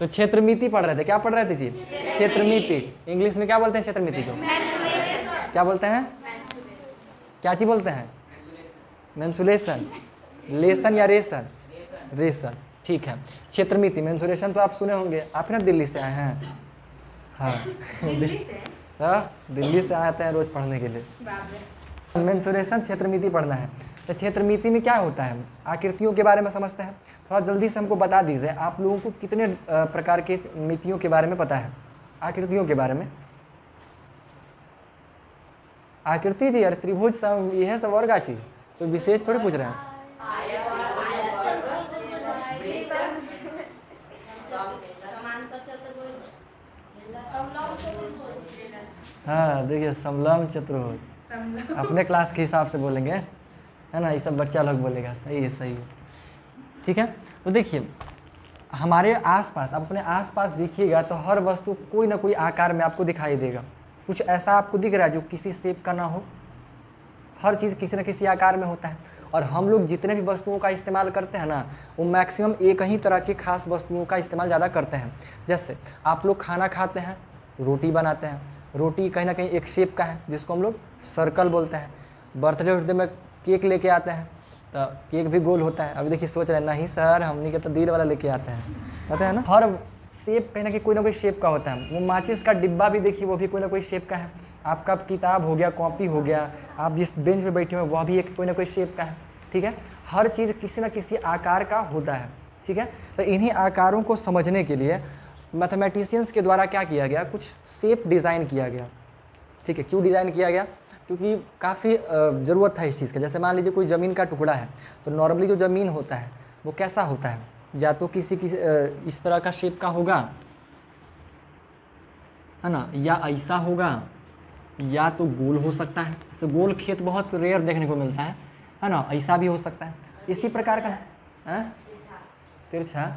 तो क्षेत्रमिति पढ़ रहे थे, क्या पढ़ रहे थे जी? क्षेत्रमिति। इंग्लिश में क्या बोलते हैं क्षेत्रमिति को? क्या बोलते हैं? क्या चीज बोलते हैं? मेंसुरेशन। लेसन या रेशन? रेशन, ठीक है। क्षेत्रमिति मेंसुरेशन तो आप सुने होंगे, आप ना दिल्ली से आए हैं? हाँ दिल्ली से आते हैं रोज पढ़ने के लिए। मेंसुरेशन क्षेत्रमिति पढ़ना है। तो क्षेत्रमिति में क्या होता है? आकृतियों के बारे में समझते हैं। थोड़ा जल्दी से हमको बता दीजिए, आप लोगों को कितने प्रकार के मितियों के बारे में पता है? आकृतियों के बारे में। आकृति जी, यार त्रिभुज सब यह सब और का चीज, तो विशेष थोड़ी पूछ रहे हैं। हाँ देखिए, समलम चतुर्भुज अपने क्लास के हिसाब से बोलेंगे, है ना, ये सब बच्चा लोग बोलेगा, सही है सही है, ठीक है। तो देखिए हमारे आसपास, आप अपने आसपास देखिएगा तो हर वस्तु कोई ना कोई आकार में आपको दिखाई देगा। कुछ ऐसा आपको दिख रहा है जो किसी शेप का ना हो? हर चीज़ किसी न किसी आकार में होता है। और हम लोग जितने भी वस्तुओं का इस्तेमाल करते हैं ना, वो मैक्सिमम एक ही तरह की खास वस्तुओं का इस्तेमाल ज़्यादा करते हैं। जैसे आप लोग खाना खाते हैं, रोटी बनाते हैं, रोटी कहीं ना कहीं एक शेप का है जिसको हम लोग सर्कल बोलते हैं। बर्थडे वर्थडे में केक लेके आते हैं तो केक भी गोल होता है। अभी देखिए सोच रहे हैं, नहीं सर हमने के तो दिल वाला लेके आते हैं, पता है ना। हर शेप कहीं ना कोई शेप का होता है। वो माचिस का डिब्बा भी देखिए, वो भी कोई ना कोई शेप का है। आपका किताब हो गया, कॉपी हो गया, आप जिस बेंच पे बैठे हुए वह भी एक कोई ना कोई शेप का है, ठीक है। हर चीज़ किसी न किसी आकार का होता है, ठीक है। तो इन्हीं आकारों को समझने के लिए मैथमेटिशियंस के द्वारा क्या किया गया, कुछ शेप डिज़ाइन किया गया, ठीक है। क्यों डिज़ाइन किया गया? क्योंकि काफ़ी ज़रूरत था इस चीज़ का। जैसे मान लीजिए कोई ज़मीन का टुकड़ा है, तो नॉर्मली जो ज़मीन होता है वो कैसा होता है? या तो किसी इस तरह का शेप का होगा, है ना, या ऐसा होगा, या तो गोल हो सकता है। जैसे गोल खेत बहुत रेयर देखने को मिलता है ना, ऐसा भी हो सकता है। इसी प्रकार का है तिरछा,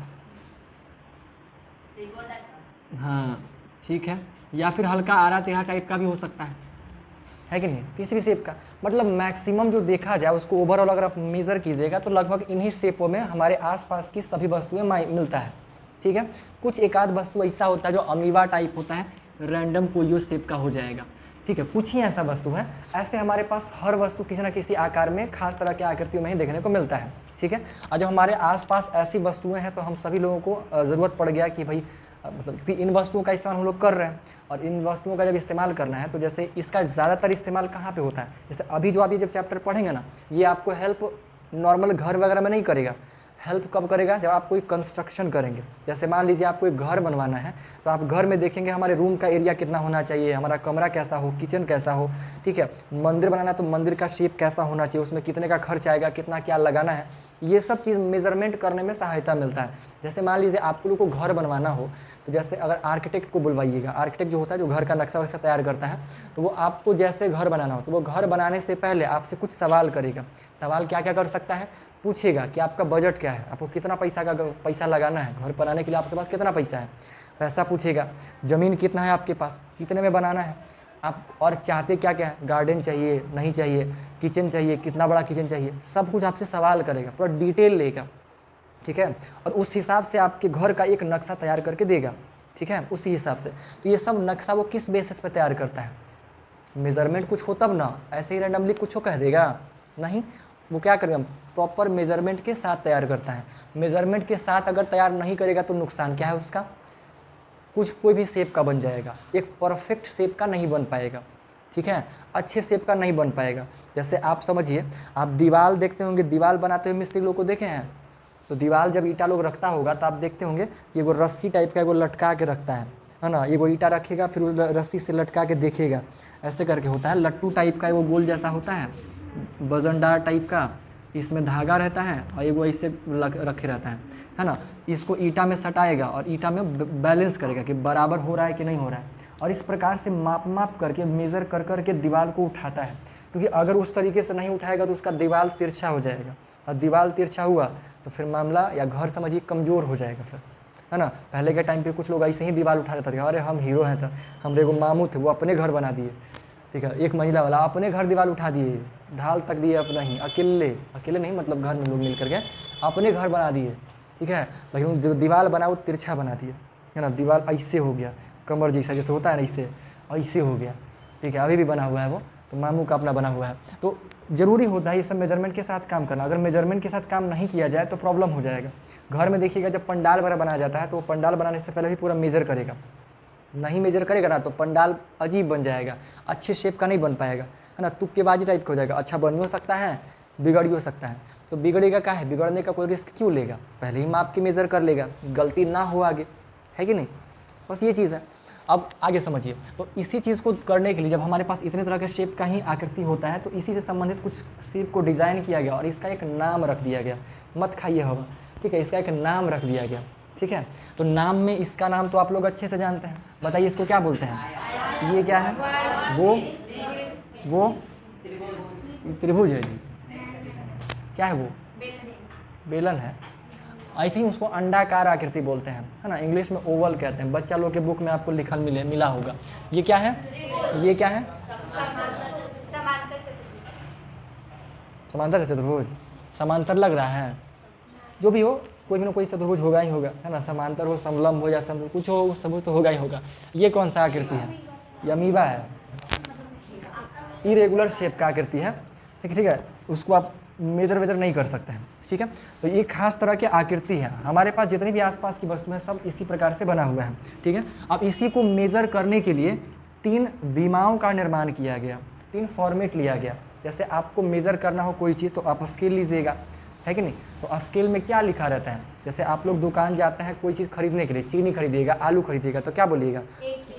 हाँ ठीक है, या फिर हल्का आरा टेढ़ा टाइप का भी हो सकता है कि नहीं, किसी भी शेप का। मतलब मैक्सिमम जो देखा जाए उसको ओवरऑल अगर आप मेज़र कीजिएगा तो लगभग इन्हीं शेपों में हमारे आसपास की सभी वस्तुएं मिलता है, ठीक है। कुछ एक आध वस्तु ऐसा होता है जो अमीबा टाइप होता है, रैंडम कोई शेप का हो जाएगा, ठीक है। कुछ ही ऐसा वस्तु है। ऐसे हमारे पास हर वस्तु किसी न किसी आकार में, खास तरह की आकृतियों में ही देखने को मिलता है, ठीक है। और जब हमारे आसपास ऐसी वस्तुएं हैं तो हम सभी लोगों को ज़रूरत पड़ गया कि भाई मतलब कि इन वस्तुओं का इस्तेमाल हम लोग कर रहे हैं। और इन वस्तुओं का जब इस्तेमाल करना है तो जैसे इसका ज़्यादातर इस्तेमाल कहाँ पे होता है? जैसे अभी जो आप ये जब चैप्टर पढ़ेंगे ना, ये आपको हेल्प नॉर्मल घर वगैरह में नहीं करेगा। हेल्प कब करेगा? जब आप कोई कंस्ट्रक्शन करेंगे। जैसे मान लीजिए आपको एक घर बनवाना है, तो आप घर में देखेंगे हमारे रूम का एरिया कितना होना चाहिए, हमारा कमरा कैसा हो, किचन कैसा हो, ठीक है। मंदिर बनाना है तो मंदिर का शेप कैसा होना चाहिए, उसमें कितने का खर्च आएगा, कितना क्या लगाना है, ये सब चीज़ मेजरमेंट करने में सहायता मिलता है। जैसे मान लीजिए आप लोग को घर बनवाना हो, तो जैसे अगर आर्किटेक्ट को बुलवाइएगा, आर्किटेक्ट जो होता है जो घर का नक्शा वैसा तैयार करता है, तो वो आपको जैसे घर बनाना हो तो वो घर बनाने से पहले आपसे कुछ सवाल करेगा। सवाल क्या क्या कर सकता है? पूछेगा कि आपका बजट क्या है, आपको कितना पैसा लगाना है, घर बनाने के लिए आपके पास कितना पैसा है, पैसा पूछेगा। ज़मीन कितना है आपके पास, कितने में बनाना है आप, और चाहते क्या क्या है, गार्डन चाहिए नहीं चाहिए, किचन चाहिए, कितना बड़ा किचन चाहिए, सब कुछ आपसे सवाल करेगा, पूरा डिटेल लेगा, ठीक है। और उस हिसाब से आपके घर का एक नक्शा तैयार करके देगा, ठीक है, उसी हिसाब से। तो ये सब नक्शा वो किस बेसिस पे तैयार करता है? मेज़रमेंट कुछ हो तब ना, ऐसे ही रैंडमली कुछ हो कह देगा नहीं। वो क्या करेगा? प्रॉपर मेज़रमेंट के साथ तैयार करता है। मेज़रमेंट के साथ अगर तैयार नहीं करेगा तो नुकसान क्या है उसका? कुछ कोई भी शेप का बन जाएगा, एक परफेक्ट शेप का नहीं बन पाएगा, ठीक है, अच्छे शेप का नहीं बन पाएगा। जैसे आप समझिए, आप दीवार देखते होंगे, दीवार बनाते हुए मिस्त्री लोग को देखे हैं, तो दीवार जब ईटा लोग रखता होगा तो आप देखते होंगे कि वो रस्सी टाइप का वो लटका के रखता है ना। ये वो ईटा रखेगा फिर रस्सी से लटका के देखेगा, ऐसे करके होता है। लट्टू टाइप का वो गोल जैसा होता है, वजनदार टाइप का, इसमें धागा रहता है और ये वो ऐसे रखे रहता है ना। इसको ईटा में सटाएगा और ईटा में बैलेंस करेगा कि बराबर हो रहा है कि नहीं हो रहा है, और इस प्रकार से माप करके मेज़र कर करके दीवार को उठाता है। क्योंकि अगर उस तरीके से नहीं उठाएगा तो उसका दीवार तिरछा हो जाएगा, और दीवार तिरछा हुआ तो फिर मामला या घर समझिए कमज़ोर हो जाएगा फिर, है ना। पहले के टाइम पे कुछ लोग ऐसे ही दीवार उठा देते थे, अरे हम हीरो हैं, तो हमारे एगो मामू थे वो अपने घर बना दिए, ठीक है, एक महिला वाला अपने घर दीवार उठा दिए, ढाल तक दिए अपना ही, अकेले नहीं, मतलब घर में लोग मिल करके अपने घर बना दिए, ठीक है। लेकिन जो दीवार बना वो तिरछा बना दिए, है ना, दीवार ऐसे हो गया, कमर जैसा जैसे होता है ना, ऐसे ऐसे हो गया, ठीक है, अभी भी बना हुआ है वो, तो मामू का अपना बना हुआ है। तो ज़रूरी होता है ये सब मेजरमेंट के साथ काम करना। अगर मेजरमेंट के साथ काम नहीं किया जाए तो प्रॉब्लम हो जाएगा। घर में देखिएगा जब पंडाल वगैरह बनाया जाता है तो वो पंडाल बनाने से पहले भी पूरा मेजर करेगा, नहीं मेजर करेगा ना तो पंडाल अजीब बन जाएगा, अच्छे शेप का नहीं बन पाएगा, है ना, तुक्केबाजी टाइप का हो जाएगा। अच्छा बन भी हो सकता है, बिगड़ भी हो सकता है। तो बिगड़ेगा क्या है, बिगड़ने का कोई रिस्क क्यों लेगा, पहले ही माप के मेज़र कर लेगा, गलती ना हो आगे, है कि नहीं। बस ये चीज़ है। अब आगे समझिए, तो इसी चीज़ को करने के लिए जब हमारे पास इतने तरह के शेप का ही आकृति होता है तो इसी से संबंधित कुछ शेप को डिज़ाइन किया गया और इसका एक नाम रख दिया गया। मत खाइए हवा, ठीक है, इसका एक नाम रख दिया गया, ठीक है। तो नाम में इसका नाम तो आप लोग अच्छे से जानते हैं, बताइए इसको क्या बोलते हैं। ये क्या है, वो त्रिभुज है जी। क्या है वो, बेलन है। ऐसे ही उसको अंडाकार आकृति बोलते हैं, है ना, इंग्लिश में ओवल कहते हैं। बच्चा लोग के बुक में आपको लिखल मिला होगा। ये क्या है, ये क्या है, समांतर चतुर्भुज। समांतर लग रहा है, जो भी हो, कोई भी ना कोई चतुर्भुज होगा ही होगा, है ना, समांतर हो, समलंब हो या समभुज, कुछ हो, सबूत तो होगा ही होगा। ये कौन सा आकृति है, ये अमीबा है, इरेगुलर शेप का आकृति है, ठीक है। उसको आप मेजर वेजर नहीं कर सकते हैं, ठीक है। तो ये खास तरह की आकृति है। हमारे पास जितनी भी आसपास की वस्तु है सब इसी प्रकार से बना हुआ है, ठीक है। अब इसी को मेज़र करने के लिए 3 विमाओं का निर्माण किया गया, 3 फॉर्मेट लिया गया। जैसे आपको मेज़र करना हो कोई चीज़ तो आप स्केल लीजिएगा, है कि नहीं। तो स्केल में क्या लिखा रहता है, जैसे आप लोग दुकान जाते हैं कोई चीज़ खरीदने के लिए, चीनी खरीदिएगा, आलू खरीदिएगा, तो क्या बोलिएगा,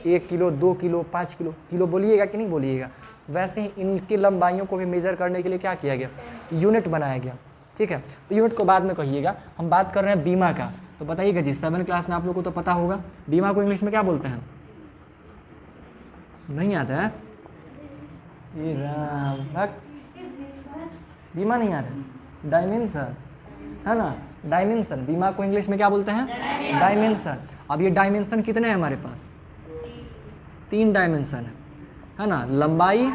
1 किलो, 2 किलो, 5 किलो, किलो बोलिएगा कि नहीं बोलिएगा। वैसे ही इनकी लंबाइयों को भी मेज़र करने के लिए क्या किया गया, यूनिट बनाया गया, ठीक है। तो यूनिट को बाद में कहिएगा, हम बात कर रहे हैं बीमा का। तो बताइएगा जी, 7 क्लास में आप लोग को तो पता होगा बीमा को इंग्लिश में क्या बोलते हैं, नहीं आता है, ये राम, बीमा नहीं आता, डायमेंशन, है ना, डायमेंशन। बीमा को इंग्लिश में क्या बोलते हैं, डायमेंशन। अब ये डायमेंशन कितने हैं हमारे पास, 3 डायमेंशन है ना, लंबाई,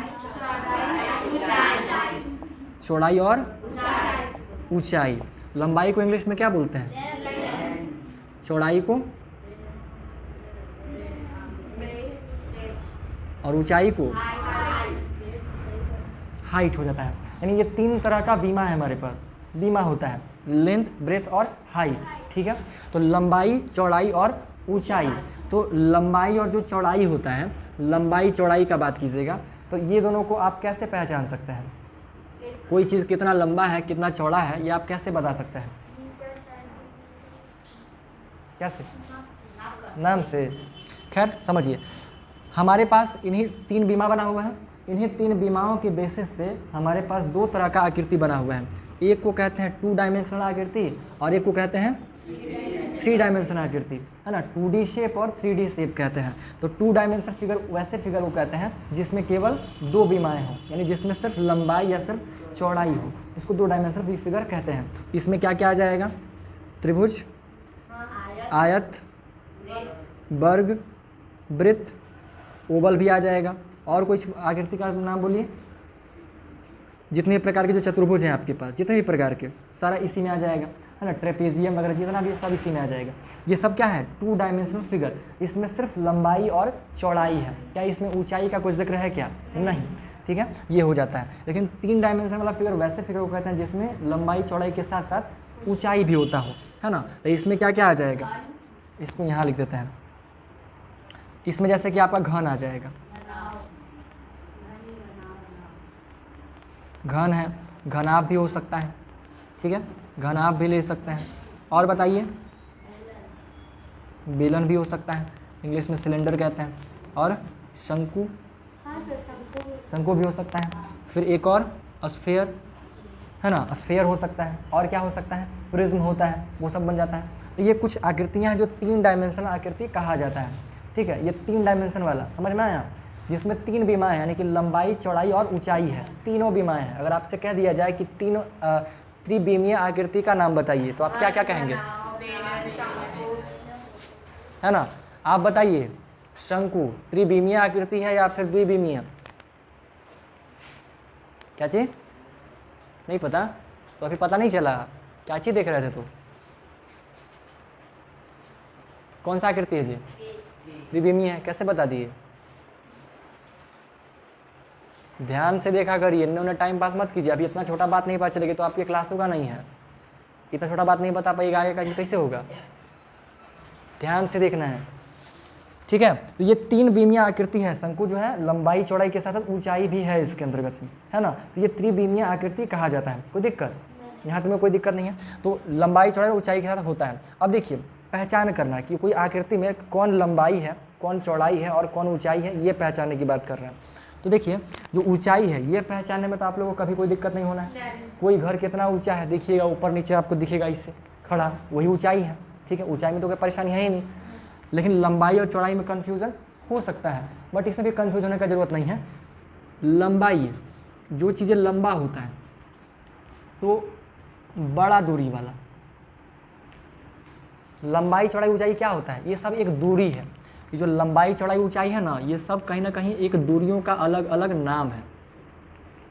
चौड़ाई और ऊंचाई। लंबाई को इंग्लिश में क्या बोलते हैं, चौड़ाई को, और ऊंचाई को हाइट हो जाता है। यानी ये 3 तरह का बीमा है हमारे पास। बीमा होता है लेंथ, ब्रेथ और हाइट, ठीक है। तो लंबाई, चौड़ाई और ऊंचाई। तो लंबाई और जो चौड़ाई होता है, लंबाई चौड़ाई का बात कीजिएगा तो ये दोनों को आप कैसे पहचान सकते हैं, कोई चीज़ कितना लंबा है कितना चौड़ा है ये आप कैसे बता सकते हैं, कैसे, नाम से। खैर समझिए, हमारे पास इन्हीं 3 बीमा बना हुआ है। इन्हीं 3 बीमाओं के बेसिस पे हमारे पास 2 तरह का आकृति बना हुआ है। एक को कहते हैं 2 डायमेंशनल आकृति और एक को कहते हैं 3 डायमेंशनल आकृति, है ना, 2D शेप और 3D शेप कहते हैं। तो 2 डायमेंशनल फिगर वैसे फिगर को कहते हैं जिसमें केवल 2 बीमाएँ हों, यानी जिसमें सिर्फ लंबाई या सिर्फ चौड़ाई हो, इसको 2 डायमेंशनल फिगर कहते हैं। इसमें क्या क्या आ जाएगा, त्रिभुज, आयत, वर्ग, वृत्त, ओवल भी आ जाएगा। और कुछ आकृति का नाम बोलिए, जितने प्रकार के जो चतुर्भुज हैं आपके पास, जितने भी प्रकार के, सारा इसी में आ जाएगा, है ना, ट्रेपेजियम वगैरह जितना भी सब इसी में आ जाएगा। ये सब क्या है, 2 डायमेंशनल फिगर। इसमें सिर्फ लंबाई और चौड़ाई है, क्या इसमें ऊंचाई का कोई जिक्र है क्या, नहीं, ठीक है, ये हो जाता है। लेकिन 3 डायमेंशन वाला फिगर वैसे फिगर को कहते हैं जिसमें लंबाई चौड़ाई के साथ साथ ऊंचाई भी होता हो, है ना। तो इसमें क्या क्या आ जाएगा, इसको यहाँ लिख देते हैं। इसमें जैसे कि आपका घन आ जाएगा, घन है, घनाभ भी हो सकता है, ठीक है, घनाभ भी ले सकते हैं। और बताइए, बेलन भी हो सकता है, इंग्लिश में सिलेंडर कहते हैं। और शंकु, शंकु भी हो सकता है। फिर एक और स्फेयर, है ना, स्फेयर हो सकता है। और क्या हो सकता है, प्रिज्म होता है, वो सब बन जाता है। तो ये कुछ आकृतियाँ हैं जो 3 डायमेंशनल आकृति कहा जाता है, ठीक है। ये 3 डायमेंशन वाला समझ में आया, जिसमें 3 बीमाएँ हैं, यानी कि लंबाई, चौड़ाई और ऊंचाई है, तीनों बीमाएँ हैं। अगर आपसे कह दिया जाए कि 3 त्रिविमीय आकृति का नाम बताइए तो आप क्या क्या कहेंगे, है ना, आप बताइए। शंकु त्रिविमीय आकृति है या फिर द्विविमीय, क्या चीज, नहीं पता, तो अभी पता नहीं चला, क्या चीज देख रहे थे तो, कौन सा आकृति है जी? त्रिविमीय है। कैसे बता दिए? ध्यान से देखा करिए, इन्होंने टाइम पास मत कीजिए। अभी इतना छोटा बात नहीं पता चलेगी तो आपकी क्लास होगा नहीं है। इतना छोटा बात नहीं बता पाएगा, आगे का कैसे होगा? ध्यान से देखना है, ठीक है। तो ये 3 विमीय आकृति है। शंकु जो है लंबाई चौड़ाई के साथ साथ ऊंचाई भी है इसके अंतर्गत में, है ना। तो ये त्रिविमीय आकृति कहा जाता है। कोई दिक्कत यहाँ तुम्हें? कोई दिक्कत नहीं है। तो लंबाई चौड़ाई ऊंचाई के साथ होता है। अब देखिए, पहचान करना कि कोई आकृति में कौन लंबाई है, कौन चौड़ाई है और कौन ऊंचाई है, ये पहचानने की बात कर रहे हैं। तो देखिए, जो ऊंचाई है ये पहचानने में तो आप लोगों को कभी कोई दिक्कत नहीं होना है। कोई घर कितना ऊंचा है देखिएगा, ऊपर नीचे आपको दिखेगा इससे खड़ा, वही ऊंचाई है, ठीक है। ऊंचाई में तो कोई परेशानी है ही नहीं। लेकिन लंबाई और चौड़ाई में कन्फ्यूज़न हो सकता है, बट इसमें भी कन्फ्यूज होने का ज़रूरत नहीं है। लंबाई, जो चीज़ें लंबा होता है तो बड़ा दूरी वाला, लंबाई चौड़ाई ऊंचाई क्या होता है? ये सब एक दूरी है। ये जो लंबाई चौड़ाई ऊंचाई है ना, ये सब कहीं ना कहीं एक दूरियों का अलग अलग नाम है।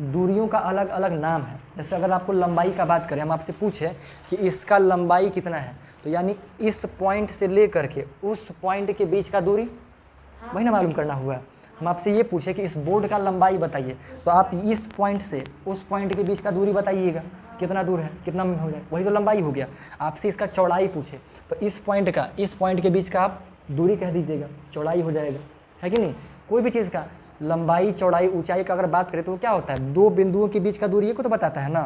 दूरियों का अलग अलग नाम है। जैसे अगर आपको लंबाई का बात करें, हम आपसे पूछे कि इसका लंबाई कितना है, तो यानी इस पॉइंट से लेकर के उस पॉइंट के बीच का दूरी, वही ना मालूम करना हुआ। हम आपसे ये पूछे कि इस बोर्ड का लंबाई बताइए, तो आप इस पॉइंट से उस पॉइंट के बीच का दूरी बताइएगा, कितना दूर है, कितना में हो जाए, वही तो लंबाई हो गया। आपसे इसका चौड़ाई पूछे तो इस पॉइंट का इस पॉइंट के बीच का आप दूरी कह दीजिएगा, चौड़ाई हो जाएगा, है कि नहीं। कोई भी चीज़ का लंबाई चौड़ाई ऊंचाई का अगर बात करें तो क्या होता है? 2 बिंदुओं के बीच का दूरी ये को तो बताता है ना।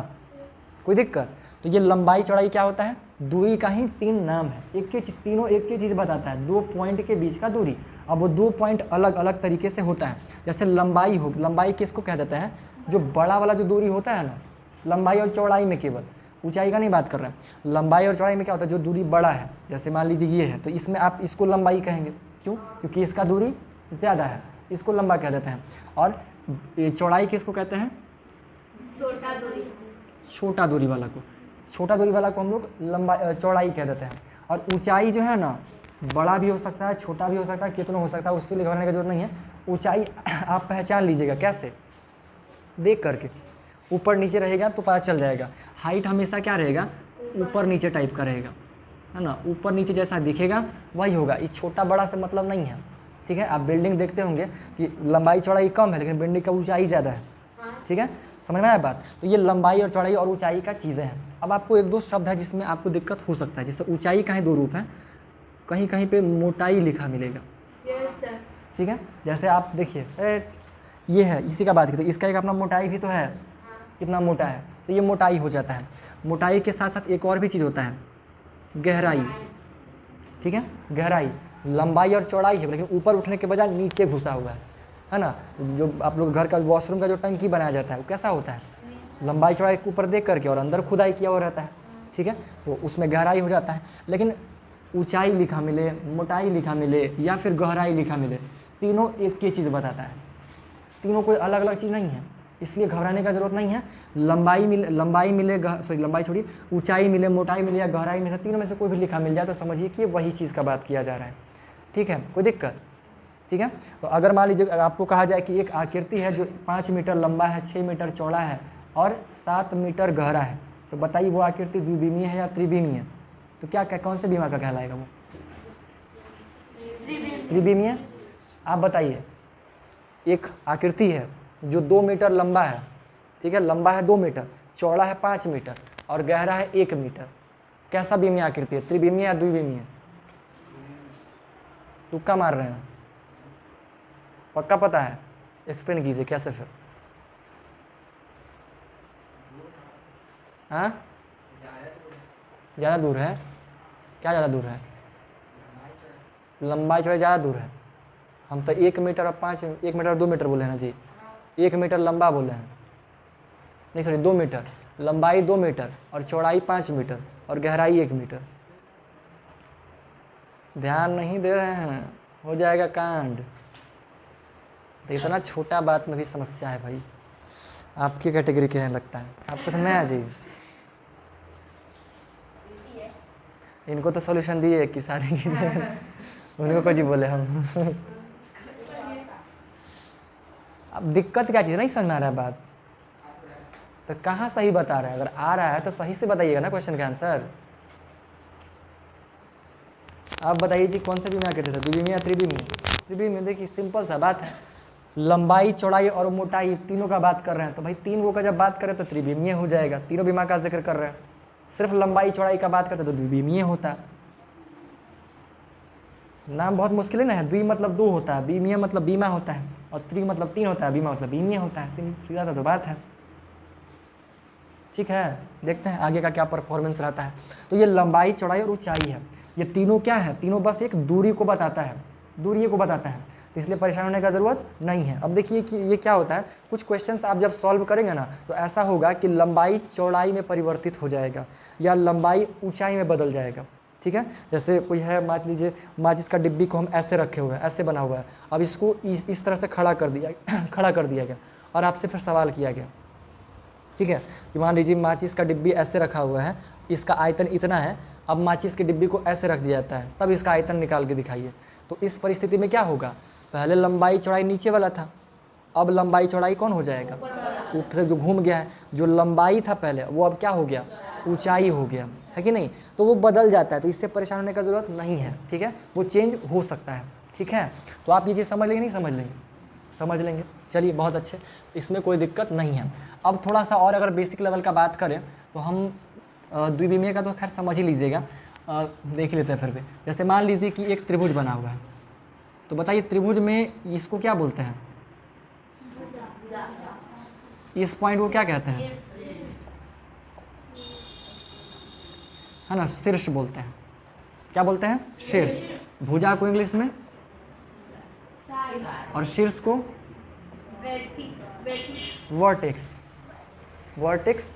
कोई दिक्कत? तो ये लंबाई चौड़ाई क्या होता है? दूरी का ही 3 नाम है। एक ही चीज़, तीनों एक ही चीज़ बताता है, 2 पॉइंट के बीच का दूरी। अब वो 2 पॉइंट अलग अलग तरीके से होता है। जैसे लंबाई हो, लंबाई किसको कह देते हैं? जो बड़ा वाला जो दूरी होता है ना, लंबाई और चौड़ाई में, केवल ऊंचाई का नहीं बात कर रहे हैं। लंबाई और चौड़ाई में क्या होता है? जो दूरी बड़ा है, जैसे मान लीजिए ये है, तो इसमें आप इसको लंबाई कहेंगे। क्यों? क्योंकि इसका दूरी ज़्यादा है, इसको लंबा कह देते हैं। और ये चौड़ाई किसको कहते हैं? छोटा दूरी। छोटा दूरी वाला को, छोटा दूरी वाला को हम लोग लंबा चौड़ाई कह देते हैं। और ऊंचाई जो है ना, बड़ा भी हो सकता है, छोटा भी हो सकता है, कितना हो सकता है, उसके लिए घबराने की जरूरत नहीं है। ऊंचाई आप पहचान लीजिएगा। कैसे? देख करके, ऊपर नीचे रहेगा तो पता चल जाएगा। हाइट हमेशा क्या रहेगा? ऊपर नीचे टाइप का रहेगा, है ना। ऊपर नीचे जैसा दिखेगा वही होगा। ये छोटा बड़ा से मतलब नहीं है, ठीक है। आप बिल्डिंग देखते होंगे कि लंबाई चौड़ाई कम है लेकिन बिल्डिंग का ऊंचाई ज़्यादा है, ठीक है। समझ में आया बात? तो ये लंबाई और चौड़ाई और ऊंचाई का चीज़ें हैं। अब आपको 1-2 शब्द है जिसमें आपको दिक्कत हो सकता है। जैसे ऊंचाई का ही 2 रूप है, कहीं कहीं पे मोटाई लिखा मिलेगा, ठीक है। जैसे आप देखिए, ये है, इसी का बात की, तो इसका एक अपना मोटाई भी तो है, कितना मोटा है, तो ये मोटाई हो जाता है। मोटाई के साथ साथ एक और भी चीज़ होता है, गहराई, ठीक है। गहराई, लंबाई और चौड़ाई है लेकिन ऊपर उठने के बजाय नीचे घुसा हुआ है ना। जो आप लोग घर का वॉशरूम का जो टंकी बनाया जाता है वो कैसा होता है? लंबाई चौड़ाई के ऊपर देख करके और अंदर खुदाई किया हुआ रहता है, ठीक है। तो उसमें गहराई हो जाता है। लेकिन ऊंचाई लिखा मिले, मोटाई लिखा मिले या फिर गहराई लिखा मिले, तीनों एक ही चीज़ बताता है। तीनों कोई अलग अलग चीज़ नहीं है, इसलिए घबराने का जरूरत नहीं है। लंबाई मिले, सॉरी लंबाई छोड़िए, ऊंचाई मिले, मोटाई मिले या गहराई मिले, तीनों में से कोई भी लिखा मिल जाए तो समझिए कि वही चीज़ का बात किया जा रहा है, ठीक है। कोई दिक्कत? ठीक है। तो अगर मान लीजिए आपको कहा जाए कि एक आकृति है जो 5 मीटर लंबा है, 6 मीटर चौड़ा है और 7 मीटर गहरा है, तो बताइए वो आकृति द्विविमीय है या त्रिविमीय? तो क्या कौन से बीमा का कहलाएगा वो? त्रिविमीय। आप बताइए, एक आकृति है जो 2 मीटर लंबा है, ठीक है, लंबा है 2 मीटर, चौड़ा है 5 मीटर और गहरा है 1 मीटर, कैसा बीमीय आकृति है? त्रिविमीय या द्विविमीय? तुक्का मार रहे हैं? पक्का पता है? एक्सप्लेन कीजिए कैसे फिर। हाँ, ज़्यादा दूर है? क्या ज़्यादा दूर है? लंबाई चौड़ाई ज़्यादा दूर है। हम तो 1 मीटर और 1 मीटर और 2 मीटर बोले हैं ना जी। 1 मीटर लंबा बोले हैं, नहीं सॉरी 2 मीटर, लंबाई 2 मीटर और चौड़ाई 5 मीटर और गहराई 1 मीटर। ध्यान नहीं दे रहे हैं, हो जाएगा कांड। तो इतना छोटा बात में भी समस्या है भाई। आपकी कैटेगरी के हैं लगता है, आपको समझ में आ जी। इनको तो सॉल्यूशन दिए कि सारी उनको को जी बोले हम। अब दिक्कत क्या चीज़ नहीं समझ में आ रहा है बात, तो कहाँ सही बता रहे हैं? अगर आ रहा है तो सही से बताइएगा ना क्वेश्चन का आंसर। आप बताइए जी कौन सा बीमिया कहते थे, द्विविमीय या त्रिविमीय? त्रिविमीय। देखिए सिंपल सा बात है, लंबाई चौड़ाई और मोटाई तीनों का बात कर रहे हैं तो भाई तीन वो का जब बात करें तो त्रिविमीय हो जाएगा। तीनों बीमा का जिक्र कर रहे हैं, सिर्फ लंबाई चौड़ाई का बात करते तो द्विविमीय होता है। नाम बहुत मुश्किल है ना, द्वि मतलब दो होता है, बीमिया मतलब बीमा होता है, और त्रि मतलब तीन होता है, बीमा मतलब बीमिया होता है। सीधा तो बात है। ठीक है, देखते हैं आगे का क्या परफॉर्मेंस रहता है। तो ये लंबाई चौड़ाई और ऊंचाई है, ये तीनों क्या है, तीनों बस एक दूरी को बताता है, दूरी को बताता है, तो इसलिए परेशान होने का ज़रूरत नहीं है। अब देखिए कि ये क्या होता है, कुछ क्वेश्चंस आप जब सॉल्व करेंगे ना तो ऐसा होगा कि लंबाई चौड़ाई में परिवर्तित हो जाएगा या लंबाई ऊंचाई में बदल जाएगा। ठीक है, जैसे कोई है, मान लीजिए माचिस का डिब्बी को हम ऐसे रखे हुए हैं, ऐसे बना हुआ है, अब इसको इस तरह से खड़ा कर दिया गया और आपसे फिर सवाल किया गया, ठीक है, कि मान लीजिए माचिस का डिब्बी ऐसे रखा हुआ है, इसका आयतन इतना है, अब माचिस के डिब्बी को ऐसे रख दिया जाता है, तब इसका आयतन निकाल के दिखाइए। तो इस परिस्थिति में क्या होगा, पहले लंबाई चौड़ाई नीचे वाला था, अब लंबाई चौड़ाई कौन हो जाएगा, ऊपर से जो घूम गया है, जो लंबाई था पहले वो अब क्या हो गया, ऊंचाई हो गया, है कि नहीं। तो वो बदल जाता है, तो इससे परेशान होने का ज़रूरत नहीं है। ठीक है, वो चेंज हो सकता है। ठीक है, तो आप ये चीज़ समझ लेंगे, नहीं समझ लेंगे, समझ लेंगे, चलिए बहुत अच्छे, इसमें कोई दिक्कत नहीं है। अब थोड़ा सा और अगर बेसिक लेवल का बात करें तो हम द्विविमीय का तो खैर समझ ही लीजिएगा, देख ही लेते हैं फिर भी। जैसे मान लीजिए कि एक त्रिभुज बना हुआ है, तो बताइए त्रिभुज में इसको क्या बोलते हैं, इस पॉइंट को क्या कहते हैं, है ना, शीर्ष बोलते हैं। क्या बोलते हैं, शीर्ष। भुजा को इंग्लिश में, और शीर्ष को वर्टेक्स, वर्टेक्स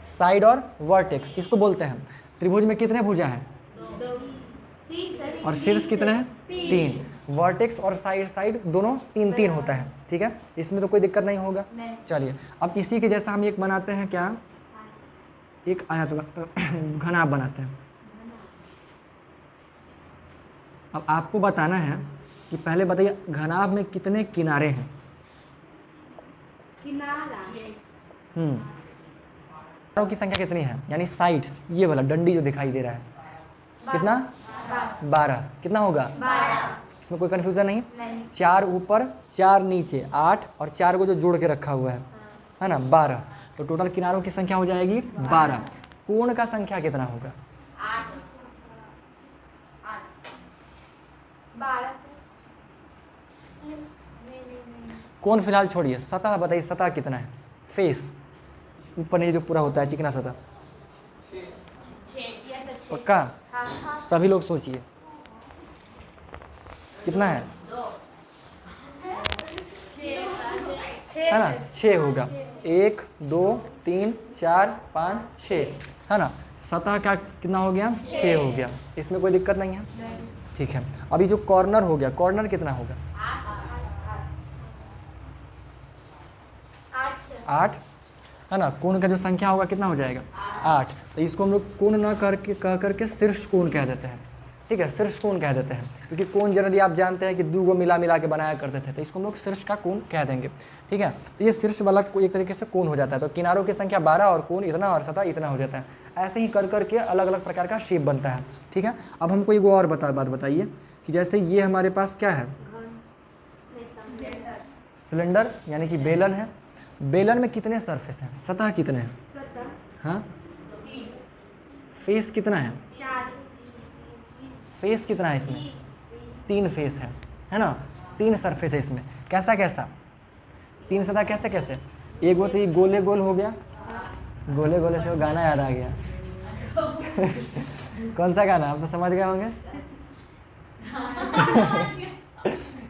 साइड और वर्टेक्स इसको बोलते हैं। त्रिभुज में कितने भुजा हैं, और शीर्ष कितने हैं, तीन। वर्टेक्स और साइड दोनों तीन तीन होता है। ठीक है, इसमें तो कोई दिक्कत नहीं होगा। चलिए अब इसी के जैसा हम एक बनाते हैं, क्या, एक घनाभ बनाते हैं। अब आपको बताना है कि पहले बताइए घनाभ में कितने किनारे हैं। किनारों की संख्या कितनी है, यानी साइड्स, ये वाला डंडी जो दिखाई दे रहा है, कितना, 12। कितना होगा, 12। इसमें कोई कन्फ्यूजन नहीं। 4 ऊपर 4 नीचे 8, और 4 को जो जोड़ के रखा हुआ है ना 12, तो टोटल किनारों की संख्या हो जाएगी 12। कोण का संख्या कितना होगा, 12। कोण फिलहाल छोड़िए, सतह बताइए, सतह कितना है, फेस, ऊपर ये जो पूरा होता है चिकना सतह, पक्का, सभी लोग सोचिए कितना है, है ना, 6 होगा। 1 2 3 4 5 6, है ना। सतह का कितना हो गया, 6 हो गया, इसमें कोई दिक्कत नहीं है। ठीक है, अभी जो कॉर्नर हो गया, कॉर्नर कितना होगा, 8, है ना। कोण का जो संख्या होगा कितना हो जाएगा, 8। तो इसको हम लोग कोण ना कह करके शीर्ष कोण कह देते हैं। ठीक है, शीर्ष कोण कह देते हैं, क्योंकि कोण जनरली आप जानते हैं कि 2 को मिला के बनाया करते थे, तो इसको हम लोग शीर्ष का कोण कह देंगे। ठीक है, तो ये शीर्ष वाला एक तरीके से कोण हो जाता है। तो किनारों की संख्या 12 और कोण इतना और सतह इतना हो जाता है। ऐसे ही कर करके अलग अलग प्रकार का शेप बनता है। ठीक है, अब हमको एक और बात बताइए कि जैसे ये हमारे पास क्या है, सिलेंडर यानी कि बेलन है। बेलन में कितने सरफेस हैं, सतह कितने हैं, हाँ, फेस कितना है, फेस कितना है इसमें, 3 फेस है ना, 3 सरफेस है इसमें। कैसा कैसा, 3 सतह कैसे कैसे, एक वो तो ये गोले गोल हो गया, गोले गोले से वो गाना याद आ गया कौन सा गाना, आप तो समझ गए होंगे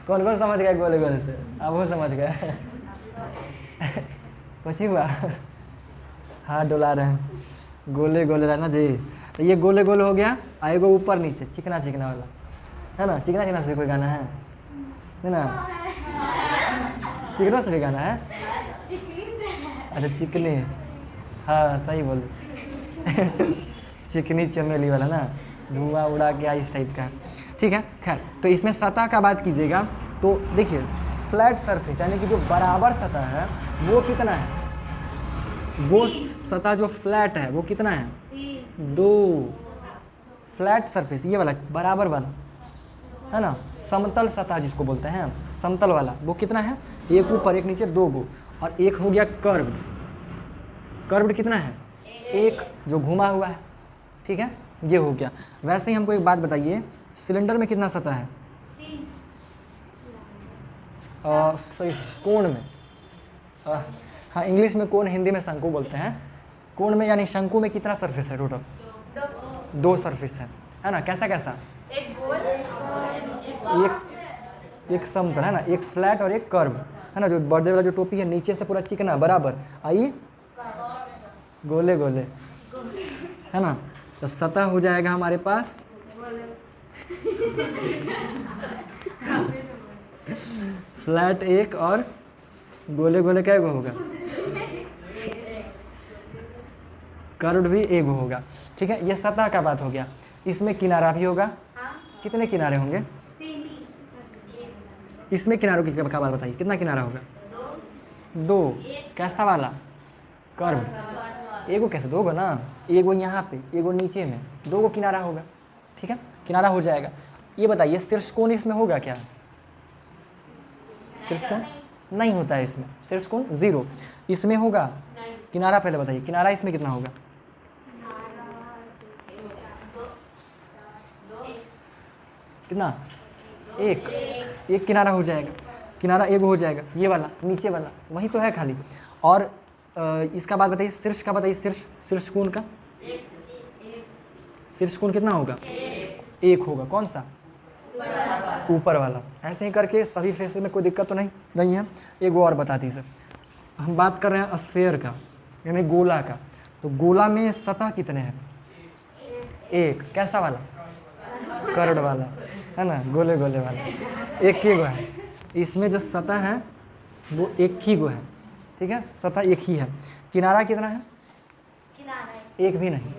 कौन कौन समझ गए गोले गोले से, आप वो समझ गए कुछ ही हुआ हाथ डुला रहे हैं, गोले गोले रहना जी। तो ये गोले गोले हो गया, आएगा ऊपर नीचे चिकना चिकना वाला, है ना। चिकना चिकना से कोई गाना है ना, चिकना से भी गाना है, अच्छा चिकनी, हाँ सही बोल चिकनी चमेली वाला ना, धुआं उड़ा के इस टाइप का। ठीक है, खैर तो इसमें सतह का बात कीजिएगा तो देखिए फ्लैट सरफेस यानी कि जो बराबर सतह है वो कितना है, वो सतह जो फ्लैट है वो कितना है, 2। फ्लैट सरफेस ये वाला बराबर वाला है ना, समतल सतह जिसको बोलते हैं, समतल वाला, वो कितना है, एक ऊपर एक नीचे, दो गो, और एक हो गया कर्व्ड। कर्व्ड कितना है, एक, जो घुमा हुआ है, ठीक है, ये हो गया। वैसे ही हमको एक बात बताइए, सिलेंडर में कितना सतह है, सॉरी कोण में, हाँ इंग्लिश में कोण, हिंदी में शंकु बोलते हैं। कोण में यानी शंकु में कितना सरफेस है टोटल, दो सरफेस है ना, कैसा कैसा, एक गोल एक समतल है ना, एक फ्लैट और एक कर्व, है ना, जो बर्थडे वाला जो टोपी है नीचे से पूरा चिकना बराबर, आई गोले गोले, है ना, तो सतह हो जाएगा हमारे पास फ्लैट एक और गोले गोले क्या होगा, कर्व्ड भी एक होगा, ठीक है। ये सतह का बात हो गया। इसमें किनारा भी होगा, कितने किनारे होंगे, इसमें किनारों की क्या बात बताइए, कितना किनारा होगा, दो, कैसा वाला, कर्व, एगो कैसे, दो गो ना, एगो यहाँ पे एगो नीचे में, दो गो किनारा होगा, ठीक है, किनारा हो जाएगा। ये बताइए शीर्ष कोण इसमें होगा क्या, शीर्ष कोण नहीं होता है इसमें, शीर्ष कोण जीरो, इसमें होगा किनारा, पहले बताइए किनारा इसमें कितना होगा, कितना, एक किनारा हो जाएगा, किनारा एक हो जाएगा, ये वाला नीचे वाला वही तो है खाली। और इसका बात बताइए, शीर्ष का बताइए, शीर्ष कोण का, शीर्ष कोण कितना होगा, एक होगा, कौन सा, ऊपर वाला। ऐसे ही करके सभी फेस में कोई दिक्कत तो नहीं है। एक और बता दीजिए, हम बात कर रहे हैं स्फीयर का यानी गोला का, तो गोला में सतह कितने हैं, एक, कैसा वाला, कर्व्ड वाला, है ना, गोले गोले वाला, एक ही गो है, इसमें जो सतह है वो एक ही गो है, ठीक है, सतह एक ही है। किनारा कितना है, एक भी नहीं,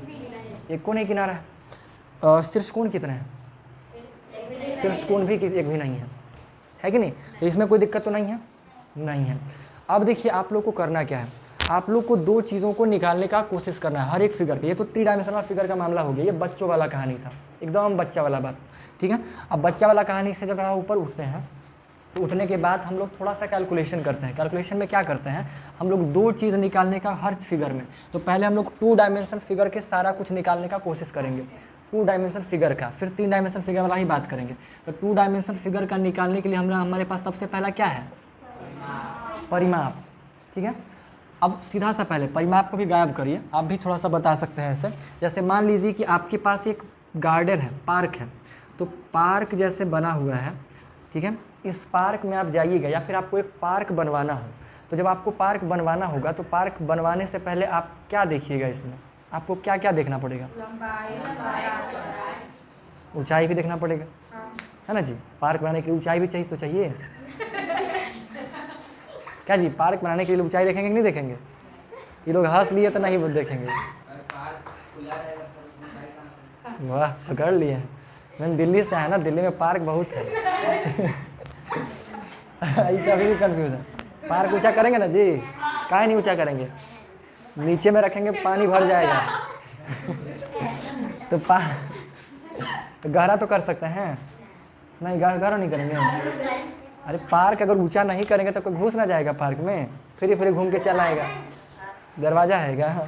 एक को नहीं किनारा है। शीर्ष कोण कितने हैं, शीर्ष कोण भी एक भी नहीं है कि नहीं, तो इसमें कोई दिक्कत तो नहीं है। अब देखिए आप लोग को करना क्या है, आप लोग को दो चीज़ों को निकालने का कोशिश करना है हर एक फिगर पे। ये तो 3 डायमेंशनल फिगर का मामला हो गया, ये बच्चों वाला कहानी था, एकदम बच्चा वाला बात, ठीक है। अब बच्चा वाला कहानी से जब थोड़ा ऊपर उठते हैं तो उठने के बाद हम लोग थोड़ा सा कैलकुलेशन करते हैं। कैलकुलेशन में क्या करते हैं, हम लोग दो चीज़ निकालने का हर फिगर में, तो पहले हम लोग 2 डायमेंशनल फिगर के सारा कुछ निकालने का कोशिश करेंगे, 2 डायमेंशनल फिगर का, फिर 3 डायमेंशनल फिगर वाला ही बात करेंगे। तो 2 डायमेंशनल फिगर का निकालने के लिए हमारे पास सबसे पहला क्या है, परिमाप, ठीक है। अब सीधा सा पहले परिमाप को भी गायब करिए, आप भी थोड़ा सा बता सकते हैं ऐसे। जैसे मान लीजिए कि आपके पास एक गार्डन है, पार्क है, तो पार्क जैसे बना हुआ है, ठीक है, इस पार्क में आप जाइएगा या फिर आपको एक पार्क बनवाना हो, तो जब आपको पार्क बनवाना होगा तो पार्क बनवाने से पहले आप क्या देखिएगा, इसमें आपको क्या क्या देखना पड़ेगा, ऊंचाई भी देखना पड़ेगा, है ना जी। पार्क बनाने के लिए ऊंचाई भी चाहिए तो चाहिए क्या जी, पार्क बनाने के लिए ऊंचाई देखेंगे कि नहीं देखेंगे, ये लोग हंस लिए तो नहीं वो देखेंगे, वाह पकड़ लिए हैं। मैंने दिल्ली से है ना, दिल्ली में पार्क बहुत है अभी भी कंफ्यूज है। पार्क ऊंचा करेंगे ना जी, काहे नहीं ऊंचा करेंगे, नीचे में रखेंगे पानी भर जाएगा तो गहरा तो कर सकते हैं, नहीं गहरा नहीं करेंगे। अरे पार्क अगर ऊंचा नहीं करेंगे तो कोई घुस ना जाएगा पार्क में, फिर घूम के चला आएगा, दरवाजा हैगा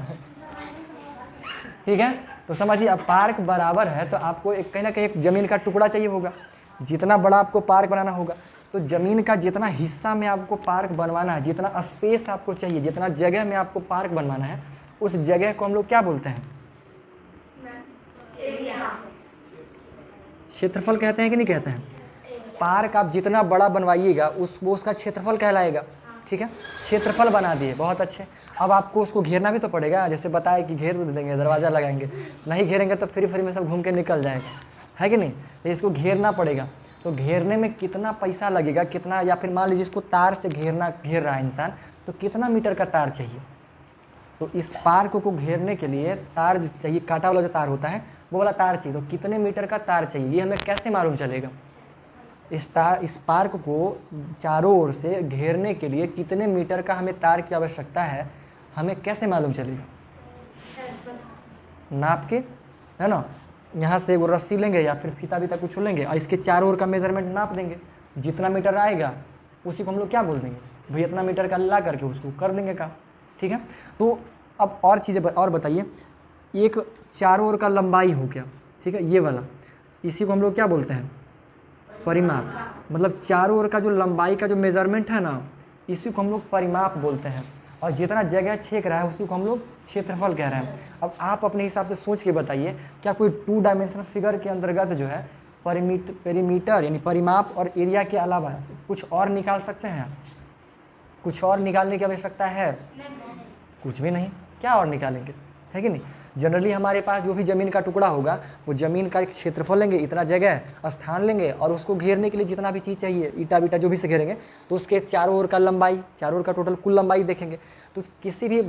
ठीक है। तो समझिए अब पार्क बराबर है तो आपको एक कहीं ना कहीं एक ज़मीन का टुकड़ा चाहिए होगा, जितना बड़ा आपको पार्क बनाना होगा तो ज़मीन का जितना हिस्सा में आपको पार्क बनवाना है, जितना स्पेस आपको चाहिए, जितना जगह में आपको पार्क बनवाना है, उस जगह को हम लोग क्या बोलते हैं, क्षेत्रफल कहते हैं कि नहीं कहते हैं। पार्क आप जितना बड़ा बनवाइएगा वो उसका क्षेत्रफल कहलाएगा, ठीक है। क्षेत्रफल बना दिए, बहुत अच्छे। अब आपको उसको घेरना भी तो पड़ेगा, जैसे बताया कि घेर देंगे, दरवाज़ा लगाएंगे, नहीं घेरेंगे तो फ्री में सब घूम के निकल जाएगा, है कि नहीं। तो इसको घेरना पड़ेगा, तो घेरने में कितना पैसा लगेगा, कितना, या फिर मान लीजिए इसको तार से घेर रहा है इंसान, तो कितना मीटर का तार चाहिए। तो इस पार्क को घेरने के लिए तार जो चाहिए, कांटा वाला जो तार होता है वो वाला तार चाहिए, तो कितने मीटर का तार चाहिए ये हमें कैसे मालूम चलेगा। इस पार्क को चारों ओर से घेरने के लिए कितने मीटर का हमें तार की आवश्यकता है, हमें कैसे मालूम चलेगा, नाप के, है ना। यहाँ से वो रस्सी लेंगे या फिर फीता बीता कुछ लेंगे और इसके चारों ओर का मेजरमेंट नाप देंगे। जितना मीटर आएगा उसी को हम लोग क्या बोल देंगे, भाई इतना मीटर का ला करके उसको कर देंगे काम। ठीक है, तो अब और चीज़ें और बताइए। एक चारों ओर का लंबाई हो गया, ठीक है, ये वाला, इसी को हम लोग क्या बोलते हैं, परिमाप। मतलब चारों ओर का जो लंबाई का जो मेजरमेंट है ना, इसी को हम लोग परिमाप बोलते हैं। और जितना जगह छेक रहा है उसी को हम लोग क्षेत्रफल कह रहे हैं। अब आप अपने हिसाब से सोच के बताइए, क्या कोई 2 डायमेंशनल फिगर के अंतर्गत जो है पेरीमीटर यानी परिमाप और एरिया के अलावा कुछ और निकाल सकते हैं? कुछ और निकालने की आवश्यकता है? कुछ भी नहीं। क्या और निकालेंगे, है कि नहीं। जनरली हमारे पास जो भी ज़मीन का टुकड़ा होगा वो ज़मीन का एक क्षेत्रफल लेंगे, इतना जगह स्थान लेंगे और उसको घेरने के लिए जितना भी चीज़ चाहिए, ईटा बीटा जो भी से घेरेंगे, तो उसके चारों ओर का लंबाई, चारों ओर का टोटल कुल लंबाई देखेंगे। तो किसी भी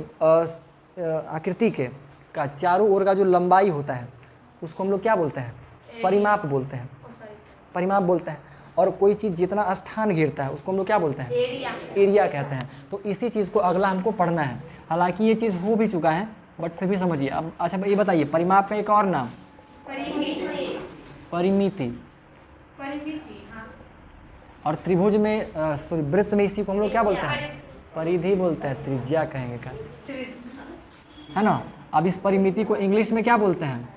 आकृति के का चारों ओर का जो लंबाई होता है उसको हम लोग क्या बोलते हैं, परिमाप बोलते हैं, परिमाप बोलते हैं। और कोई चीज़ जितना स्थान घेरता है उसको हम लोग क्या बोलते हैं, एरिया कहते हैं। तो इसी चीज़ को अगला हमको पढ़ना है। हालांकि ये चीज़ हो भी चुका है बट फिर भी समझिए। अब अच्छा ये बताइए, परिमाप का एक और नाम परिमिति। हाँ। और त्रिभुज में सॉरी वृत्त में इसी को हम लोग क्या बोलते हैं, परिधि बोलते हैं, त्रिज्या कहेंगे का, है ना। अब इस परिमिति को इंग्लिश में क्या बोलते हैं,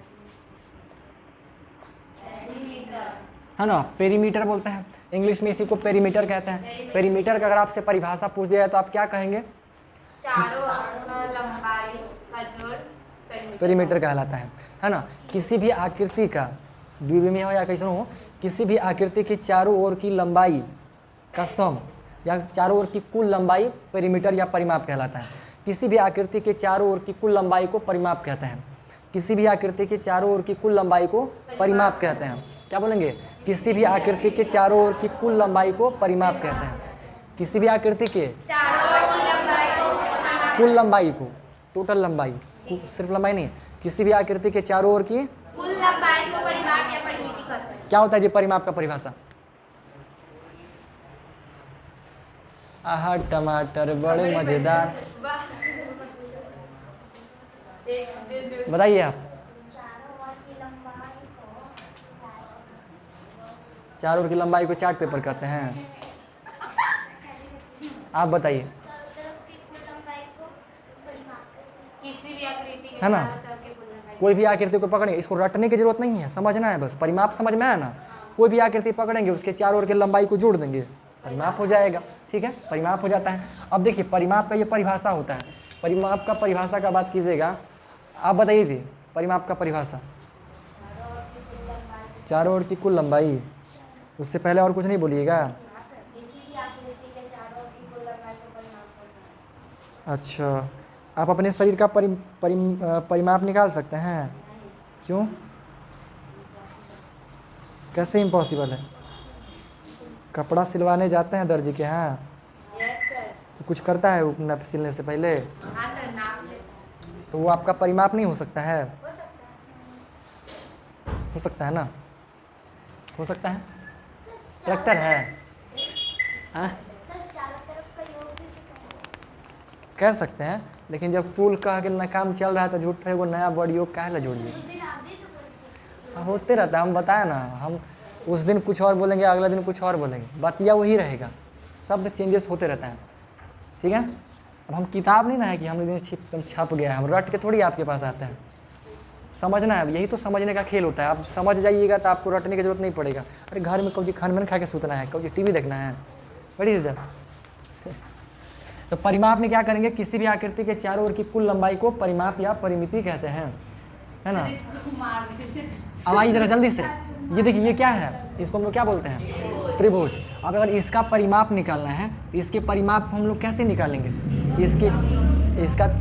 है ना, पेरीमीटर बोलते हैं। इंग्लिश में इसी को पेरीमीटर कहते हैं। पेरीमीटर का अगर आपसे परिभाषा पूछ दिया जाए तो आप क्या कहेंगे, चारों लंबाई का जोड़ पेरीमीटर कहलाता है ना। किसी भी आकृति का, द्विविमीय हो या कैसे हो, किसी भी आकृति की चारों ओर की लंबाई का सम या चारों ओर की कुल लंबाई पेरीमीटर या परिमाप कहलाता है। किसी भी आकृति के चारों ओर की कुल लंबाई को परिमाप कहते हैं। किसी भी आकृति के चारों ओर की कुल लंबाई को परिमाप कहते हैं। क्या बोलेंगे, किसी भी आकृति के चारों ओर की कुल लंबाई को परिमाप कहते हैं। किसी भी आकृति के कुल लंबाई को, टोटल लंबाई, सिर्फ लंबाई नहीं, किसी भी आकृति के चारों ओर की कुल लंबाई को परिमाप या परिमिति करते हैं। क्या होता है जी परिमाप का परिभाषा? आहा टमाटर बड़े मजेदार, बताइए आप। चारों ओर की लंबाई को चार्ट पेपर करते हैं, आप बताइए, किसी भी आकृति के है ना। चारों तरफ के कुल लंबाई। कोई भी आकृति को पकड़ेंगे, इसको रटने की जरूरत नहीं है, समझना है बस, परिमाप समझ में आया ना। कोई भी आकृति पकड़ेंगे उसके चारों ओर की लंबाई को जोड़ देंगे, परिमाप हो जाएगा। ठीक है, परिमाप हो जाता है। अब देखिए परिमाप का ये परिभाषा होता है। परिमाप का परिभाषा का बात कीजिएगा, आप बताइए जी परिमाप का परिभाषा। चारों ओर की कुल लंबाई, उससे पहले और कुछ नहीं बोलिएगा। किसी भी आकृति के चारों ओर की कुल लंबाई को परिमाप करना है। अच्छा, आप अपने शरीर का परिमाप निकाल सकते हैं? क्यों, कैसे इम्पॉसिबल है? कपड़ा सिलवाने जाते हैं दर्जी के यहाँ, यस सर। तो कुछ करता है वो सिलने से पहले, हाँ सर, नाप ले। तो वो आपका परिमाप नहीं हो सकता है? हो सकता है। हो सकता है ना, हो सकता है। ट्रैक्टर है, हाँ सर चारों तरफ का योग भी कह सकते हैं, लेकिन जब पुल कह के ना काम चल रहा है तो झूठ वो नया बॉडी योग काहे ला जोड़िए। होते रहता है, हम बताया ना, हम उस दिन कुछ और बोलेंगे, अगला दिन कुछ और बोलेंगे, बातिया वही रहेगा, शब्द चेंजेस होते रहता है। ठीक है, अब हम किताब नहीं ना है कि हम दिन छप गया है, हम रट के थोड़ी आपके पास आते हैं। समझना है, यही तो समझने का खेल होता है। आप समझ जाइएगा तो आपको रटने की जरूरत नहीं पड़ेगा। अरे घर में कभी खान खा के सूतना है, कभी टीवी देखना है, बड़ी जा। तो परिमाप में क्या करेंगे, किसी भी आकृति के चारों ओर की कुल लंबाई को परिमाप या परिमिति कहते हैं, है ना। अब आइए जरा जल्दी से, ये देखिए ये क्या है, इसको हम लोग क्या बोलते हैं, त्रिभुज। अब अगर इसका परिमाप निकालना है तो इसके परिमाप को हम लोग कैसे निकालेंगे,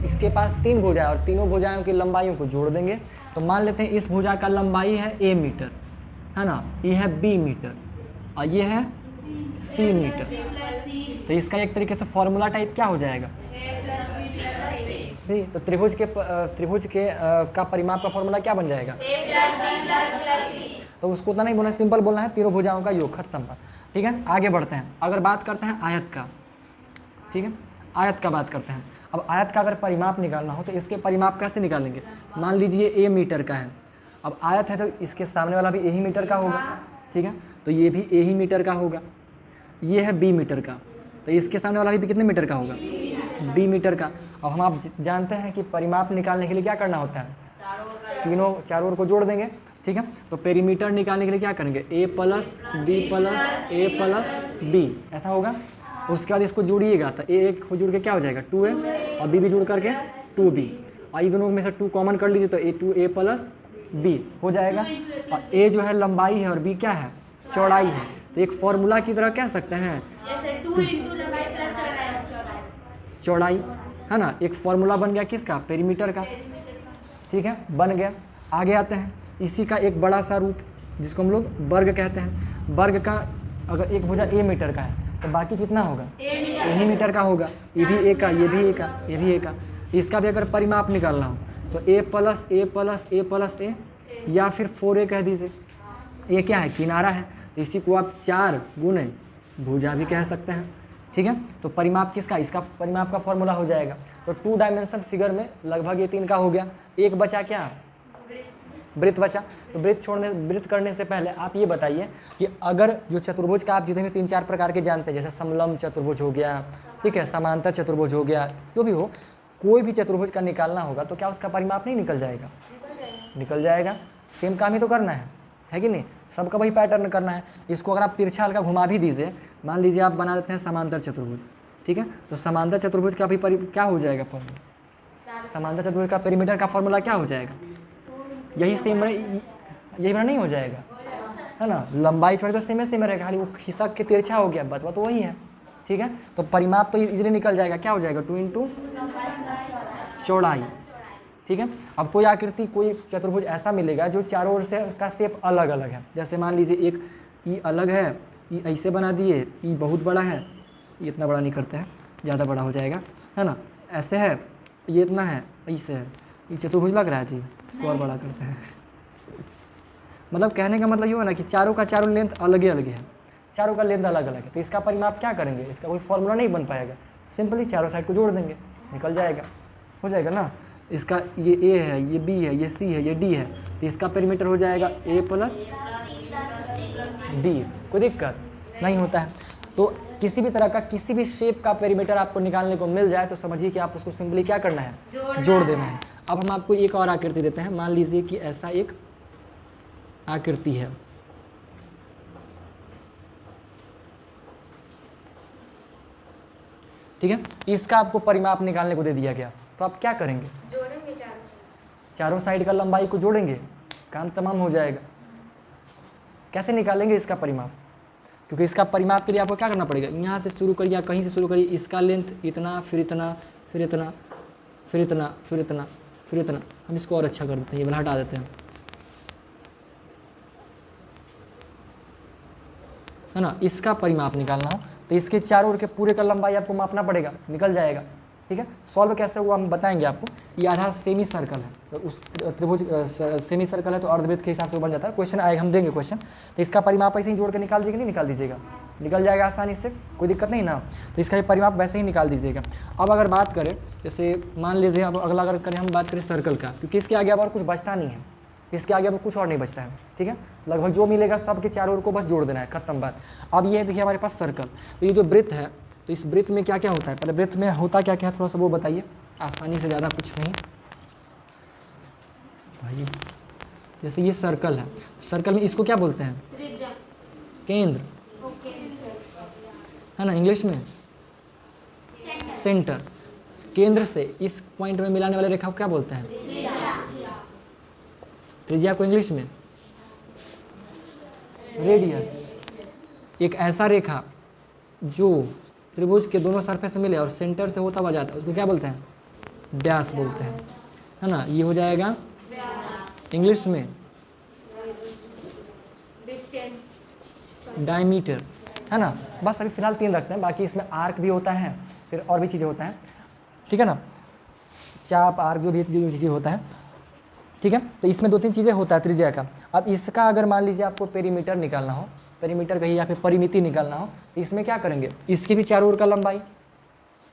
इसके पास 3 भुजा है और तीनों भुजाओं की लंबाइयों को जोड़ देंगे। तो मान लेते हैं इस भुजा का लंबाई है a मीटर, है ना, ये है b मीटर और ये है c मीटर। तो इसका एक तरीके से फॉर्मूला टाइप क्या हो जाएगा, जी। तो त्रिभुज के का परिमाप का फॉर्मूला क्या बन जाएगा, तो उसको उतना नहीं बोलना, सिंपल बोलना है, तीनों भुजाओं का योग, खत्म पर। ठीक है, आगे बढ़ते हैं। अगर बात करते हैं आयत का, ठीक है, आयत का बात करते हैं। अब आयत का अगर परिमाप निकालना हो तो इसके परिमाप कैसे निकालेंगे। मान लीजिए a मीटर का है अब आयत है तो इसके सामने वाला भी ए ही मीटर का होगा, ठीक है, तो ये भी ए ही मीटर का होगा। ये है बी मीटर का, तो इसके सामने वाला भी कितने मीटर का होगा, बी मीटर का। अब हम आप जानते हैं कि परिमाप निकालने के लिए क्या करना होता है, तीनों चारों ओर को जोड़ देंगे, ठीक है। तो पेरीमीटर निकालने के लिए क्या करेंगे, ए प्लस बी प्लस ए प्लस बी, ऐसा होगा। उसके बाद इसको जोड़िएगा तो ए एक जुड़ के क्या हो जाएगा 2a और बी भी जुड़ करके 2b, और ये दोनों में से 2 कॉमन कर लीजिए तो ए 2a प्लस बी हो जाएगा। और ए जो है लंबाई है और बी क्या है, चौड़ाई है। तो एक फॉर्मूला की तरह कह सकते हैं जैसे 2 इंटू लंबाई प्लस चौड़ाई, है ना। एक फॉर्मूला बन गया किसका, पेरीमीटर का, ठीक है, बन गया। आगे आते हैं, इसी का एक बड़ा सा रूप जिसको हम लोग वर्ग कहते हैं। वर्ग का अगर एक भुजा ए मीटर का है तो बाकी कितना होगा, ए ही मीटर का होगा। ये भी ए का, ये भी ए का, ये भी ए का। इसका भी अगर परिमाप निकालना हो तो ए प्लस ए प्लस ए प्लस ए, या फिर 4a कह दीजिए। ये क्या है, किनारा है, तो इसी को आप 4 गुने भुजा भी कह सकते हैं, ठीक है। तो परिमाप किसका, इसका परिमाप का फॉर्मूला हो जाएगा। तो 2 डायमेंशन फिगर में लगभग ये 3 का हो गया। एक बचा क्या, वृत्त बचा। तो वृत्त करने से पहले आप ये बताइए कि अगर जो चतुर्भुज का आप जितने 3-4 प्रकार के जानते हैं, जैसे समलंब चतुर्भुज हो गया, ठीक है, समांतर चतुर्भुज हो गया, जो भी हो, कोई भी चतुर्भुज का निकालना होगा तो क्या उसका परिमाप नहीं निकल जाएगा, निकल जाएगा। सेम काम ही तो करना है कि नहीं, सबका वही पैटर्न करना है। इसको अगर आप तिरछा हल्का घुमा भी दीजिए, मान लीजिए आप बना देते हैं समांतर चतुर्भुज, ठीक है, तो समांतर चतुर्भुज का भी क्या हो जाएगा फॉर्मूला, समांतर चतुर्भुज का पेरीमीटर का फॉर्मूला क्या हो जाएगा, यही सेम यही बना नहीं हो जाएगा, है ना। लंबाई चौड़ाई तो सेम रहेगा, खाली वो खिसक के तिरछा हो गया, बात तो वही है, ठीक है। तो परिमाप तो इजीली निकल जाएगा, क्या हो जाएगा 2 इंटू चौड़ाई, ठीक है। अब कोई आकृति, कोई चतुर्भुज ऐसा मिलेगा जो चारों ओर से का शेप अलग अलग है। जैसे मान लीजिए एक ई अलग है, ई ऐसे बना दिए, ई बहुत बड़ा है, ये इतना बड़ा नहीं करते हैं, ज़्यादा बड़ा हो जाएगा, है ना, ऐसे है, ये इतना है, ऐसे है, ये चतुर्भुज लग रहा है जी, इसको और बड़ा करते हैं। मतलब कहने का मतलब ये है ना कि चारों का चारों लेंथ अलग ही अलग है, चारों का लेंथ अलग अलग है। तो इसका परिमाप क्या करेंगे, इसका कोई फॉर्मूला नहीं बन पाएगा, सिंपली चारों साइड को जोड़ देंगे, निकल जाएगा, हो जाएगा ना। इसका ये ए है, ये बी है, ये सी है, ये डी है, तो इसका पेरीमीटर हो जाएगा ए प्लस डी, कोई दिक्कत नहीं होता है। तो किसी भी तरह का किसी भी शेप का पेरीमीटर आपको निकालने को मिल जाए तो समझिए कि आप उसको सिंपली क्या करना है, जोड़ देना है। अब हम आपको एक और आकृति देते हैं, मान लीजिए कि ऐसा एक आकृति है, ठीक है, इसका आपको परिमाप निकालने को दे दिया गया, तो आप क्या करेंगे, जोड़ेंगे चारों साइड का लंबाई को जोड़ेंगे, काम तमाम हो जाएगा। कैसे निकालेंगे इसका परिमाप, क्योंकि इसका परिमाप के लिए आपको क्या करना पड़ेगा, यहाँ से शुरू करिए या कहीं से शुरू करिए, इसका लेंथ इतना, फिर इतना, फिर इतना, फिर इतना, फिर इतना, फिर इतना। हम इसको और अच्छा कर देते हैं, ये वाला हटा देते हैं, है ना। इसका परिमाप निकालना हो तो इसके चारों ओर के पूरे का लंबाई आपको मापना पड़ेगा, निकल जाएगा, ठीक है। सॉल्व कैसे हुआ हम बताएंगे आपको। ये आधा सेमी सर्कल है, तो उस त्रिभुज सेमी सर्कल है तो अर्धवृत्त के हिसाब से वो बन जाता है। क्वेश्चन आएगा, हम देंगे क्वेश्चन, तो इसका परिमाप ऐसे ही जोड़ के निकाल दीजिएगा, नहीं निकाल दीजिएगा, निकल जाएगा आसानी से, कोई दिक्कत नहीं ना। तो इसका परिमाप वैसे ही निकाल दीजिएगा। अब अगर बात करें, जैसे मान लीजिए अब अगला अगर करें हम बात करें सर्कल का, क्योंकि इसके आगे अब और कुछ बचता नहीं है, इसके आगे अब कुछ और नहीं बचता है, ठीक है। लगभग जो मिलेगा सब के चारों ओर को बस जोड़ देना है, खत्म बात। अब ये देखिए हमारे पास सर्कल, तो ये जो वृत्त है, तो इस वृत्त में क्या क्या होता है, पहले वृत्त में होता क्या क्या है थोड़ा सा वो बताइए आसानी से, ज़्यादा कुछ नहीं भाई। जैसे ये सर्कल है, सर्कल में इसको क्या बोलते हैं, त्रिज्या, केंद्र, ओके, है ना, इंग्लिश में सेंटर। केंद्र से इस पॉइंट में मिलाने वाले रेखा को क्या बोलते हैं, त्रिज्या को इंग्लिश में रेडियस। एक ऐसा रेखा जो त्रिभुज के दोनों सरफेस से मिले और सेंटर से होता हुआ जाता है उसको क्या बोलते हैं, व्यास बोलते हैं, है ना। ये हो जाएगा इंग्लिश में डिस्टेंस, डायमीटर, है ना। बस अभी फिलहाल 3 रखते हैं, बाकी इसमें आर्क भी होता है, फिर और भी चीज़ें होता है, ठीक है ना, चाप आर्क जो भी चीज़ें होता है, ठीक है। तो इसमें 2-3 चीज़ें होता है त्रिज्या का। अब इसका अगर मान लीजिए आपको पेरीमीटर निकालना हो, पेरीमीटर कहिए या फिर परिमिति निकालना हो, तो इसमें क्या करेंगे, इसके भी चारों ओर का लंबाई,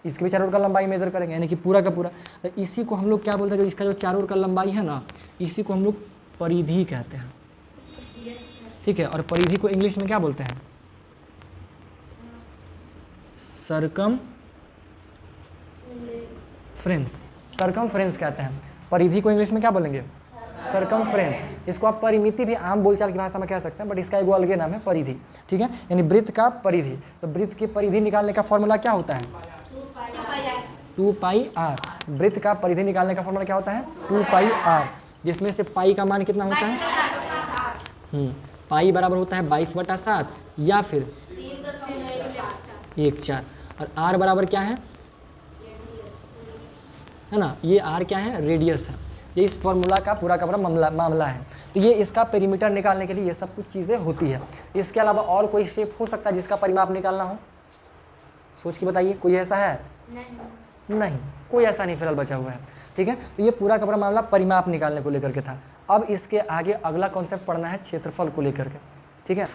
इसके भी चारों ओर का लंबाई मेजर करेंगे, यानी कि पूरा का पूरा। तो इसी को हम लोग क्या बोलते हैं, जो इसका जो चारों ओर का लंबाई है ना, इसी को हम लोग परिधि कहते हैं, ठीक है। और परिधि को इंग्लिश में क्या बोलते हैं? सरकमफ्रेंस, सरकमफ्रेंस कहते हैं। परिधि को इंग्लिश में क्या बोलेंगे? सरकमफ्रेंस। इसको आप परिमिति भी आम बोलचाल की भाषा में कह सकते हैं, बट इसका एक अलग नाम है परिधि, ठीक है। यानी वृत्त का परिधि। तो वृत्त की परिधि निकालने का फॉर्मूला क्या होता है? 2 पाई आर। वृत्त का परिधि निकालने का फॉर्मूला क्या होता है? 2 पाई आर, जिसमें से पाई का मान कितना होता है? पाई बराबर होता है 22/7 या फिर 1/4। और आर बराबर क्या है ना? ये आर क्या है? रेडियस है। ये इस फॉर्मूला का पूरा का पूरा मामला है। तो ये इसका पेरीमीटर निकालने के लिए ये सब कुछ चीज़ें होती है। इसके अलावा और कोई शेप हो सकता है जिसका परिमाप निकालना हो? सोच के बताइए, कोई ऐसा है? नहीं, कोई ऐसा नहीं फिलहाल बचा हुआ है, ठीक है। तो ये पूरा का पूरा मामला परिमाप निकालने को लेकर के था। अब इसके आगे अगला कॉन्सेप्ट पढ़ना है क्षेत्रफल को लेकर के, ठीक है।